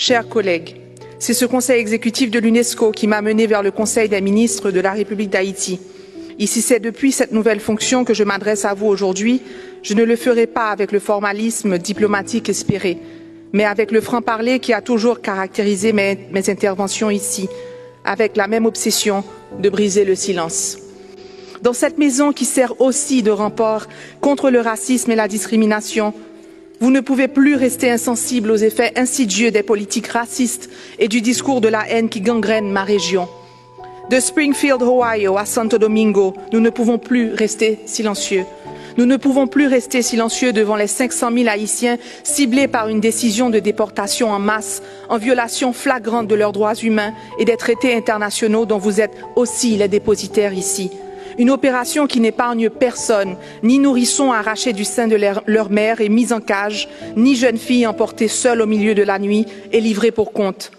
Chers collègues, c'est ce conseil exécutif de l'UNESCO qui m'a mené vers le Conseil des ministres de la République d'Haïti. Et si c'est depuis cette nouvelle fonction que je m'adresse à vous aujourd'hui, je ne le ferai pas avec le formalisme diplomatique espéré, mais avec le franc-parler qui a toujours caractérisé mes interventions ici, avec la même obsession de briser le silence. Dans cette maison qui sert aussi de rempart contre le racisme et la discrimination, vous ne pouvez plus rester insensible aux effets insidieux des politiques racistes et du discours de la haine qui gangrène ma région. De Springfield, Ohio, à Santo Domingo, nous ne pouvons plus rester silencieux. Nous ne pouvons plus rester silencieux devant les 500 000 Haïtiens ciblés par une décision de déportation en masse, en violation flagrante de leurs droits humains et des traités internationaux dont vous êtes aussi les dépositaires ici. Une opération qui n'épargne personne, ni nourrissons arrachés du sein de leur mère et mis en cage, ni jeunes filles emportées seules au milieu de la nuit et livrées pour compte.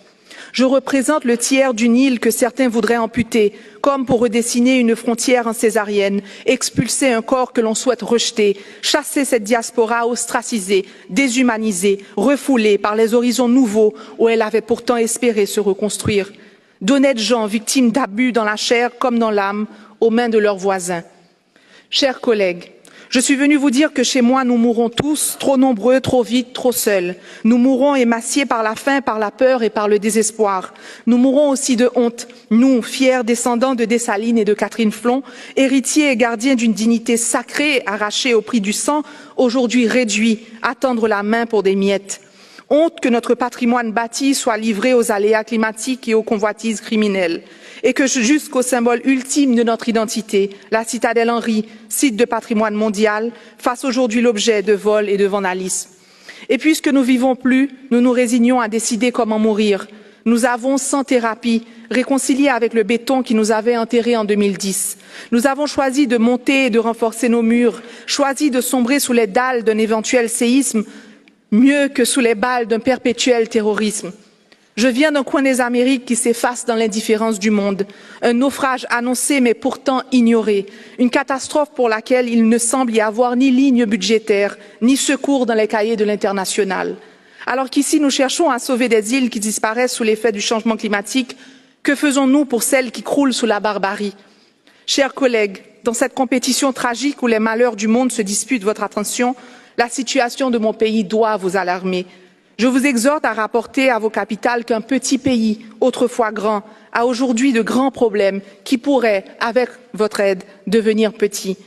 Je représente le tiers d'une île que certains voudraient amputer, comme pour redessiner une frontière en césarienne, expulser un corps que l'on souhaite rejeter, chasser cette diaspora ostracisée, déshumanisée, refoulée par les horizons nouveaux où elle avait pourtant espéré se reconstruire. D'honnêtes gens victimes d'abus dans la chair comme dans l'âme, aux mains de leurs voisins. Chers collègues, je suis venue vous dire que chez moi, nous mourrons tous, trop nombreux, trop vite, trop seuls. Nous mourrons émaciés par la faim, par la peur et par le désespoir. Nous mourrons aussi de honte, nous, fiers descendants de Dessalines et de Catherine Flon, héritiers et gardiens d'une dignité sacrée arrachée au prix du sang, aujourd'hui réduits à tendre la main pour des miettes. Honte que notre patrimoine bâti soit livré aux aléas climatiques et aux convoitises criminelles. Et que jusqu'au symbole ultime de notre identité, la citadelle Henri, site de patrimoine mondial, fasse aujourd'hui l'objet de vols et de vandalisme. Et puisque nous vivons plus, nous nous résignons à décider comment mourir. Nous avons, sans thérapie, réconcilié avec le béton qui nous avait enterrés en 2010. Nous avons choisi de monter et de renforcer nos murs, choisi de sombrer sous les dalles d'un éventuel séisme, mieux que sous les balles d'un perpétuel terrorisme. Je viens d'un coin des Amériques qui s'efface dans l'indifférence du monde, un naufrage annoncé mais pourtant ignoré, une catastrophe pour laquelle il ne semble y avoir ni ligne budgétaire, ni secours dans les cahiers de l'international. Alors qu'ici nous cherchons à sauver des îles qui disparaissent sous l'effet du changement climatique, que faisons-nous pour celles qui croulent sous la barbarie? Chers collègues, dans cette compétition tragique où les malheurs du monde se disputent votre attention, la situation de mon pays doit vous alarmer. Je vous exhorte à rapporter à vos capitales qu'un petit pays, autrefois grand, a aujourd'hui de grands problèmes qui pourraient, avec votre aide, devenir petits.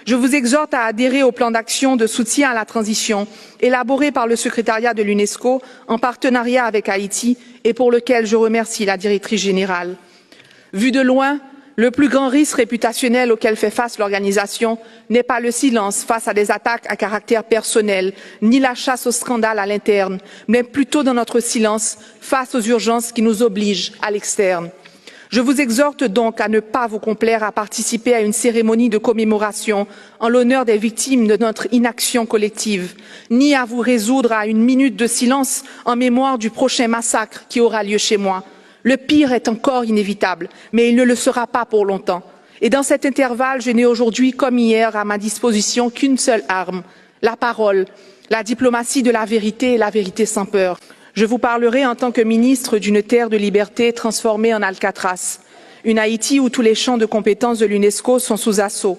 Je vous exhorte à adhérer au plan d'action de soutien à la transition élaboré par le secrétariat de l'UNESCO en partenariat avec Haïti et pour lequel je remercie la directrice générale. Vu de loin, le plus grand risque réputationnel auquel fait face l'organisation n'est pas le silence face à des attaques à caractère personnel, ni la chasse au scandale à l'interne, mais plutôt dans notre silence face aux urgences qui nous obligent à l'externe. Je vous exhorte donc à ne pas vous complaire à participer à une cérémonie de commémoration en l'honneur des victimes de notre inaction collective, ni à vous résoudre à une minute de silence en mémoire du prochain massacre qui aura lieu chez moi. Le pire est encore inévitable, mais il ne le sera pas pour longtemps. Et dans cet intervalle, je n'ai aujourd'hui comme hier à ma disposition qu'une seule arme, la parole, la diplomatie de la vérité et la vérité sans peur. Je vous parlerai en tant que ministre d'une terre de liberté transformée en Alcatraz, une Haïti où tous les champs de compétences de l'UNESCO sont sous assaut.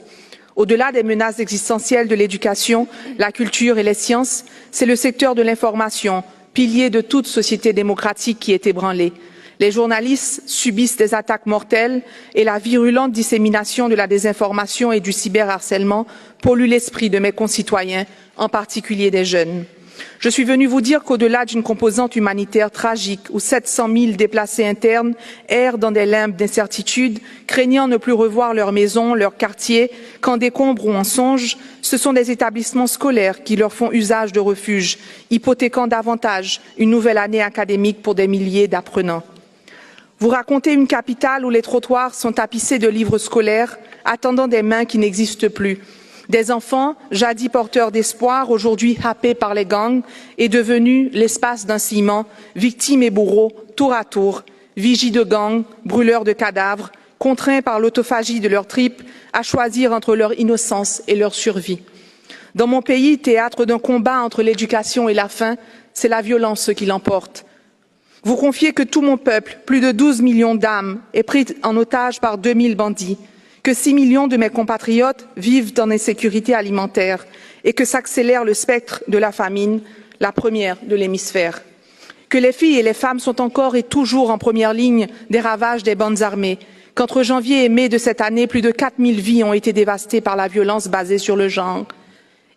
Au-delà des menaces existentielles de l'éducation, la culture et les sciences, c'est le secteur de l'information, pilier de toute société démocratique qui est ébranlé. Les journalistes subissent des attaques mortelles et la virulente dissémination de la désinformation et du cyberharcèlement pollue l'esprit de mes concitoyens, en particulier des jeunes. Je suis venue vous dire qu'au-delà d'une composante humanitaire tragique où 700 000 déplacés internes errent dans des limbes d'incertitude, craignant ne plus revoir leur maison, leur quartier, qu'en décombres ou en songe, ce sont des établissements scolaires qui leur font usage de refuge, hypothéquant davantage une nouvelle année académique pour des milliers d'apprenants. Vous racontez une capitale où les trottoirs sont tapissés de livres scolaires, attendant des mains qui n'existent plus. Des enfants, jadis porteurs d'espoir, aujourd'hui happés par les gangs, et devenus l'espace d'un ciment, victimes et bourreaux, tour à tour, vigies de gangs, brûleurs de cadavres, contraints par l'autophagie de leurs tripes à choisir entre leur innocence et leur survie. Dans mon pays, théâtre d'un combat entre l'éducation et la faim, c'est la violence qui l'emporte. Vous confiez que tout mon peuple, plus de 12 millions d'âmes, est pris en otage par 2000 bandits, que 6 millions de mes compatriotes vivent en insécurité alimentaire et que s'accélère le spectre de la famine, la première de l'hémisphère. Que les filles et les femmes sont encore et toujours en première ligne des ravages des bandes armées, qu'entre janvier et mai de cette année, plus de 4000 vies ont été dévastées par la violence basée sur le genre.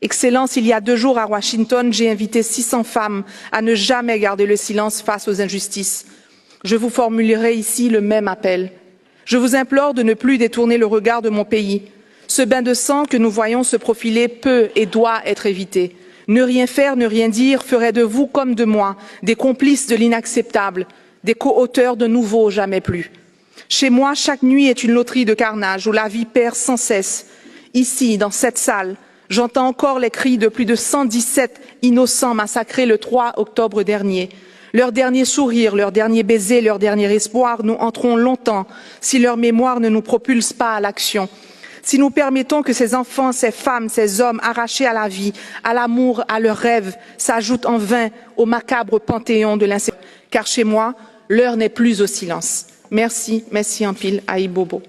Excellence, il y a 2 jours à Washington, j'ai invité 600 femmes à ne jamais garder le silence face aux injustices. Je vous formulerai ici le même appel. Je vous implore de ne plus détourner le regard de mon pays. Ce bain de sang que nous voyons se profiler peut et doit être évité. Ne rien faire, ne rien dire ferait de vous comme de moi des complices de l'inacceptable, des co-auteurs de nouveaux jamais plus. Chez moi, chaque nuit est une loterie de carnage où la vie perd sans cesse. Ici, dans cette salle, j'entends encore les cris de plus de 117 innocents massacrés le 3 octobre dernier. Leur dernier sourire, leur dernier baiser, leur dernier espoir nous hanteront longtemps si leur mémoire ne nous propulse pas à l'action. Si nous permettons que ces enfants, ces femmes, ces hommes arrachés à la vie, à l'amour, à leurs rêves, s'ajoutent en vain au macabre panthéon de l'insécurité. Car chez moi, l'heure n'est plus au silence. Merci, merci en pile, Aïe Bobo.